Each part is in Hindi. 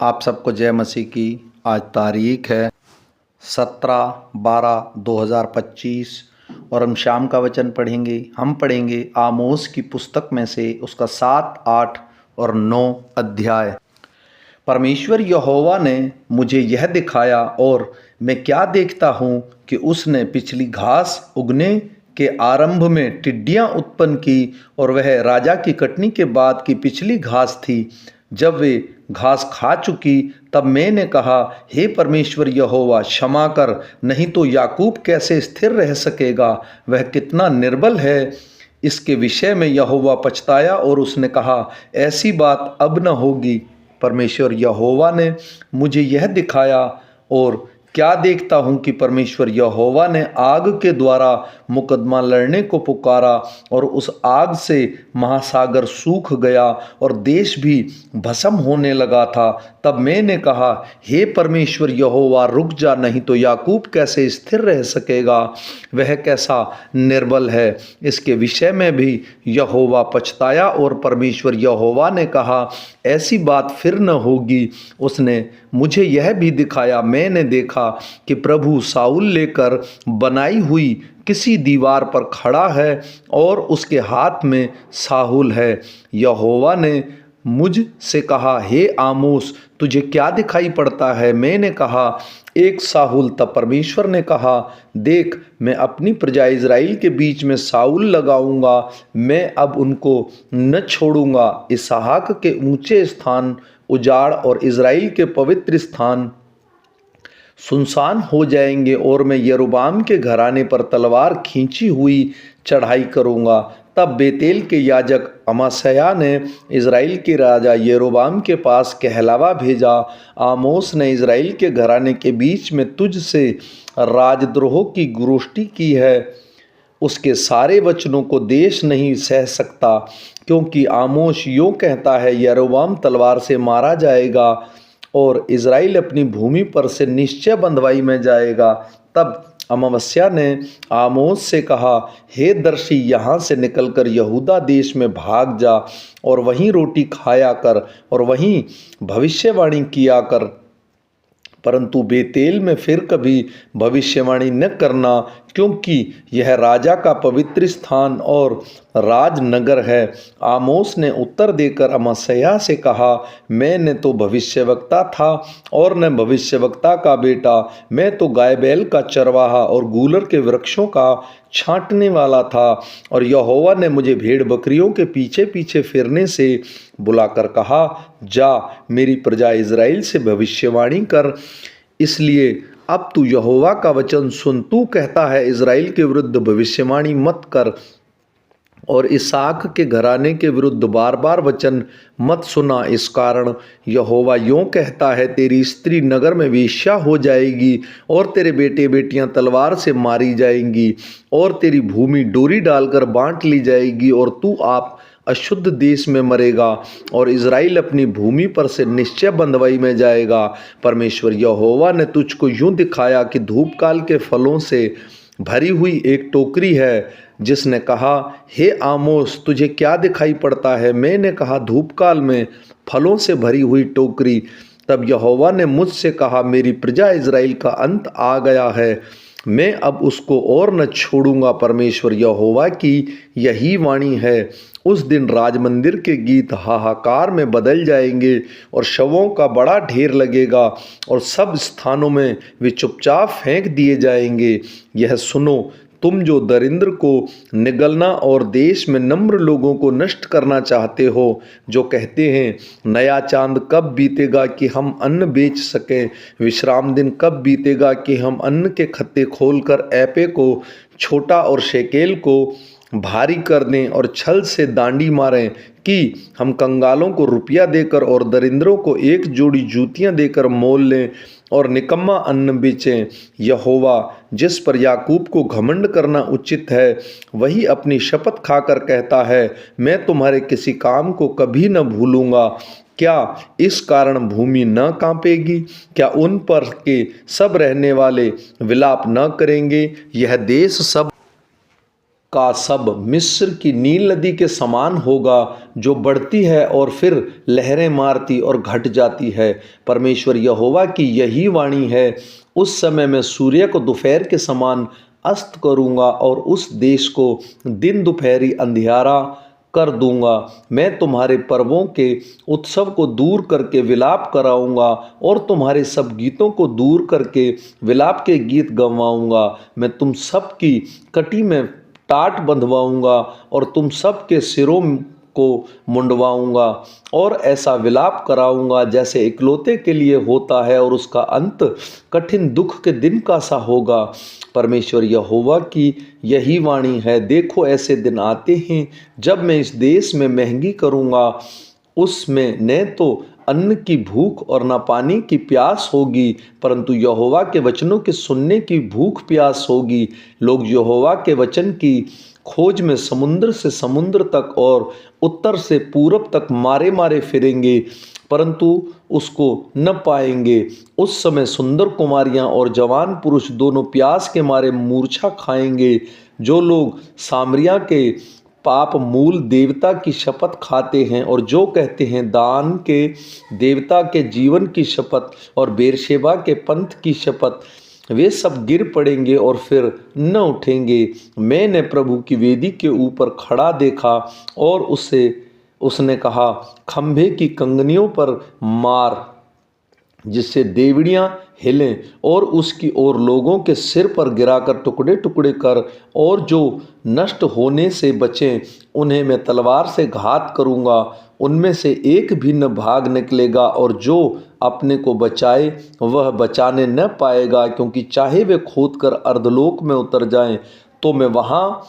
आप सबको जय मसीह की। आज तारीख है 17/12/2025 और हम शाम का वचन पढ़ेंगे। हम पढ़ेंगे आमोस की पुस्तक में से उसका 7, 8 और 9 अध्याय। परमेश्वर यहोवा ने मुझे यह दिखाया और मैं क्या देखता हूँ कि उसने पिछली घास उगने के आरंभ में टिड्डियाँ उत्पन्न की और वह राजा की कटनी के बाद की पिछली घास थी। जब वे घास खा चुकी तब मैंने कहा, हे परमेश्वर यहोवा, क्षमा कर, नहीं तो याकूब कैसे स्थिर रह सकेगा, वह कितना निर्बल है। इसके विषय में यहोवा पछताया और उसने कहा, ऐसी बात अब न होगी। परमेश्वर यहोवा ने मुझे यह दिखाया और क्या देखता हूँ कि परमेश्वर यहोवा ने आग के द्वारा मुकदमा लड़ने को पुकारा और उस आग से महासागर सूख गया और देश भी भस्म होने लगा था। तब मैंने कहा, हे परमेश्वर यहोवा, रुक जा, नहीं तो याकूब कैसे स्थिर रह सकेगा, वह कैसा निर्बल है। इसके विषय में भी यहोवा पछताया और परमेश्वर यहोवा ने कहा, ऐसी बात फिर न होगी। उसने मुझे यह भी दिखाया, मैंने देखा कि प्रभु साउल लेकर बनाई हुई किसी दीवार पर खड़ा है और उसके हाथ में साहुल है। यहोवा ने मुझ से कहा, हे आमोस, तुझे क्या दिखाई पड़ता है? मैंने कहा, एक साहुल। तब परमेश्वर ने कहा, देख, मैं अपनी प्रजा इज़राइल के बीच में साउल लगाऊंगा, मैं अब उनको न छोड़ूंगा। इसहाक के ऊंचे स्थान उजाड़ और इज़राइल के पवित्र स्थान सुनसान हो जाएंगे और मैं यरोबाम के घराने पर तलवार खींची हुई चढ़ाई करूंगा। तब बेतेल के याजक अमासयाह ने इज़राइल के राजा यरोबाम के पास कहलावा भेजा, आमोस ने इज़राइल के घराने के बीच में तुझ से राजद्रोह की गोष्ठी की है। उसके सारे वचनों को देश नहीं सह सकता, क्योंकि आमोस यूँ कहता है, यरोबाम तलवार से मारा जाएगा और इज़राइल अपनी भूमि पर से निश्चय बंधुआई में जाएगा। तब अमावस्या ने आमोस से कहा, हे दर्शी, यहाँ से निकलकर यहूदा देश में भाग जा और वहीं रोटी खाया कर और वहीं भविष्यवाणी किया कर, परंतु बेतेल में फिर कभी भविष्यवाणी न करना, क्योंकि यह राजा का पवित्र स्थान और राजनगर है। आमोस ने उत्तर देकर अमासयाह से कहा, मैं न तो भविष्यवक्ता था और न भविष्यवक्ता का बेटा, मैं तो गाय बैल का चरवाहा और गूलर के वृक्षों का छांटने वाला था। और यहोवा ने मुझे भेड़ बकरियों के पीछे पीछे फिरने से बुलाकर कहा, जा, मेरी प्रजा इज़राइल से भविष्यवाणी कर। इसलिए अब तू यहोवा का वचन सुन। तू कहता है, इज़राइल के विरुद्ध भविष्यवाणी मत कर और इसहाक के घराने के विरुद्ध बार बार वचन मत सुना। इस कारण यहोवा यूँ कहता है, तेरी स्त्री नगर में वेश्या हो जाएगी और तेरे बेटे बेटियां तलवार से मारी जाएंगी और तेरी भूमि डोरी डालकर बांट ली जाएगी और तू आप अशुद्ध देश में मरेगा और इज़राइल अपनी भूमि पर से निश्चय बंधुआई में जाएगा। परमेश्वर यहोवा ने तुझको यूँ दिखाया कि धूपकाल के फलों से भरी हुई एक टोकरी है। जिसने कहा, हे आमोस, तुझे क्या दिखाई पड़ता है? मैंने कहा, धूपकाल में फलों से भरी हुई टोकरी। तब यहोवा ने मुझसे कहा, मेरी प्रजा इज़राइल का अंत आ गया है, मैं अब उसको और न छोड़ूंगा। परमेश्वर यहोवा की यही वाणी है। उस दिन राजमंदिर के गीत हाहाकार में बदल जाएंगे और शवों का बड़ा ढेर लगेगा और सब स्थानों में वे चुपचाप फेंक दिए जाएंगे। यह सुनो, तुम जो दरिद्र को निगलना और देश में नम्र लोगों को नष्ट करना चाहते हो, जो कहते हैं, नया चांद कब बीतेगा कि हम अन्न बेच सकें, विश्राम दिन कब बीतेगा कि हम अन्न के खत्ते खोलकर ऐपे को छोटा और शेकेल को भारी कर दें और छल से दांडी मारें कि हम कंगालों को रुपया देकर और दरिद्रों को एक जोड़ी जूतियां देकर मोल लें और निकम्मा अन्न बेचें। यहोवा, जिस पर याकूब को घमंड करना उचित है, वही अपनी शपथ खाकर कहता है, मैं तुम्हारे किसी काम को कभी न भूलूंगा। क्या इस कारण भूमि न कांपेगी? क्या उन पर के सब रहने वाले विलाप न करेंगे? यह देश सब का सब मिस्र की नील नदी के समान होगा, जो बढ़ती है और फिर लहरें मारती और घट जाती है। परमेश्वर यहोवा की यही वाणी है, उस समय मैं सूर्य को दोपहर के समान अस्त करूँगा और उस देश को दिन दोपहरी अंधियारा कर दूंगा। मैं तुम्हारे पर्वों के उत्सव को दूर करके विलाप कराऊंगा और तुम्हारे सब गीतों को दूर करके विलाप के गीत गवाऊंगा। मैं तुम सब की कटी में टाट बंधवाऊंगा और तुम सब के सिरों को मुंडवाऊंगा और ऐसा विलाप कराऊंगा जैसे इकलौते के लिए होता है, और उसका अंत कठिन दुख के दिन का सा होगा। परमेश्वर यहोवा की यही वाणी है, देखो ऐसे दिन आते हैं जब मैं इस देश में महंगी करूंगा, उसमें न तो अन्न की भूख और न पानी की प्यास होगी, परंतु यहोवा के वचनों के सुनने की भूख प्यास होगी। लोग यहोवा के वचन की खोज में समुद्र से समुद्र तक और उत्तर से पूरब तक मारे मारे फिरेंगे, परंतु उसको न पाएंगे। उस समय सुंदर कुमारियां और जवान पुरुष दोनों प्यास के मारे मूर्छा खाएंगे। जो लोग सामरिया के पाप मूल देवता की शपथ खाते हैं और जो कहते हैं दान के देवता के जीवन की शपथ और बेरशेबा के पंथ की शपथ, वे सब गिर पड़ेंगे और फिर न उठेंगे। मैंने प्रभु की वेदी के ऊपर खड़ा देखा और उसने कहा, खंभे की कंगनियों पर मार जिससे देवड़ियां हिलें, और उसकी ओर लोगों के सिर पर गिराकर टुकड़े टुकड़े कर, और जो नष्ट होने से बचें उन्हें मैं तलवार से घात करूंगा। उनमें से एक भी न भाग निकलेगा, और जो अपने को बचाए वह बचाने न पाएगा, क्योंकि चाहे वे खोदकर अर्धलोक में उतर जाएं तो मैं वहाँ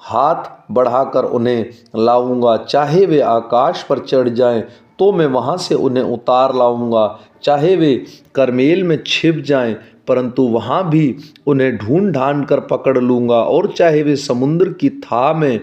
हाथ बढ़ाकर उन्हें लाऊंगा। चाहे वे आकाश पर चढ़ जाएं तो मैं वहाँ से उन्हें उतार लाऊंगा। चाहे वे करमेल में छिप जाएं, परंतु वहाँ भी उन्हें ढूंढ ढांड कर पकड़ लूँगा। और चाहे वे समुद्र की थाह में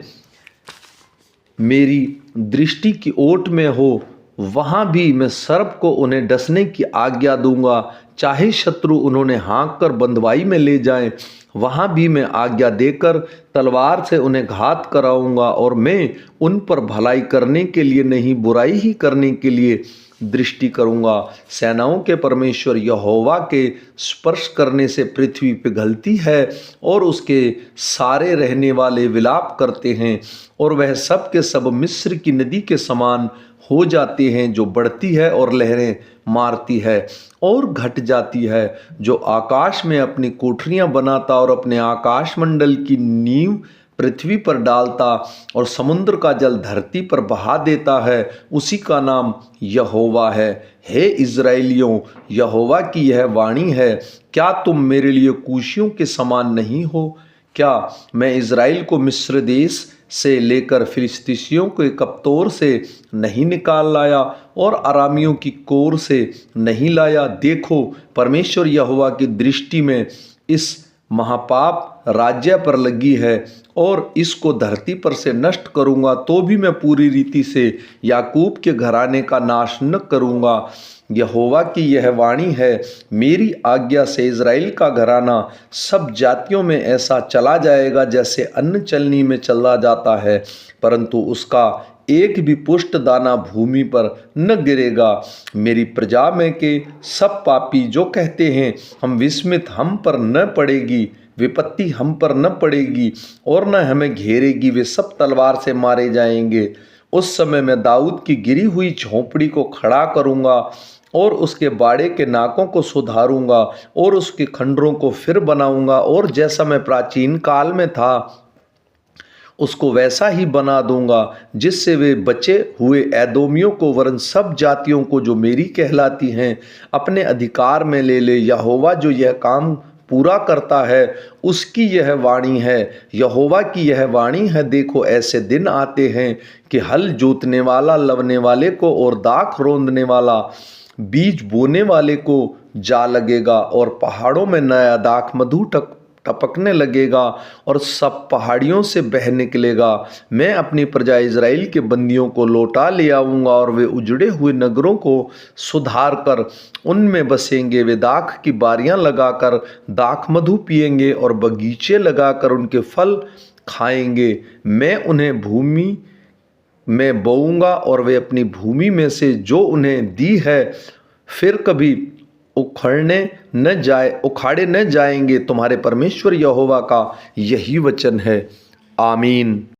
मेरी दृष्टि की ओट में हो, वहाँ भी मैं सर्प को उन्हें डसने की आज्ञा दूंगा। चाहे शत्रु उन्होंने हाँक कर बंधुआई में ले जाएं, वहाँ भी मैं आज्ञा देकर तलवार से उन्हें घात कराऊंगा। और मैं उन पर भलाई करने के लिए नहीं, बुराई ही करने के लिए दृष्टि करूंगा। सेनाओं के परमेश्वर यहोवा के स्पर्श करने से पृथ्वी पिघलती है और उसके सारे रहने वाले विलाप करते हैं, और वह सब के सब मिस्र की नदी के समान हो जाते हैं, जो बढ़ती है और लहरें मारती है और घट जाती है। जो आकाश में अपनी कोठरियां बनाता और अपने आकाश मंडल की नींव पृथ्वी पर डालता और समुद्र का जल धरती पर बहा देता है, उसी का नाम यहोवा है। हे इज़राइलियों, यहोवा की यह वाणी है, क्या तुम मेरे लिए कूशियों के समान नहीं हो? क्या मैं इज़राइल को मिस्र देश से लेकर फिलिस्तीसियों के कप्तोर से नहीं निकाल लाया और अरामियों की कोर से नहीं लाया? देखो, परमेश्वर यहोवा की दृष्टि में इस महापाप राज्य पर लगी है, और इसको धरती पर से नष्ट करूंगा, तो भी मैं पूरी रीति से याकूब के घराने का नाश न करूंगा। यहोवा की यह वाणी है, मेरी आज्ञा से इज़राइल का घराना सब जातियों में ऐसा चला जाएगा जैसे अन्न चलनी में चला जाता है, परंतु उसका एक भी पुष्ट दाना भूमि पर न गिरेगा। मेरी प्रजा में के सब पापी जो कहते हैं हम विस्मित, हम पर न पड़ेगी विपत्ति, हम पर न पड़ेगी और न हमें घेरेगी, वे सब तलवार से मारे जाएंगे। उस समय मैं दाऊद की गिरी हुई झोंपड़ी को खड़ा करूंगा और उसके बाड़े के नाकों को सुधारूंगा और उसके खंडरों को फिर बनाऊंगा, और जैसा मैं प्राचीन काल में था उसको वैसा ही बना दूंगा, जिससे वे बचे हुए एदोमियों को वरन सब जातियों को जो मेरी कहलाती हैं अपने अधिकार में ले ले। यहोवा जो यह काम पूरा करता है उसकी यह वाणी है, यहोवा की यह वाणी है। देखो, ऐसे दिन आते हैं कि हल जोतने वाला लवने वाले को और दाख रोंदने वाला बीज बोने वाले को जा लगेगा, और पहाड़ों में नया दाख मधु टपकने लगेगा और सब पहाड़ियों से बह निकलेगा। मैं अपनी प्रजा इज़राइल के बंदियों को लौटा ले आऊँगा और वे उजड़े हुए नगरों को सुधार कर उनमें बसेंगे। वे दाख की बारियां लगाकर दाख मधु पिएंगे और बगीचे लगाकर उनके फल खाएंगे। मैं उन्हें भूमि में बोऊंगा और वे अपनी भूमि में से जो उन्हें दी है फिर कभी उखाड़े न जाएंगे। तुम्हारे परमेश्वर यहोवा का यही वचन है। आमीन।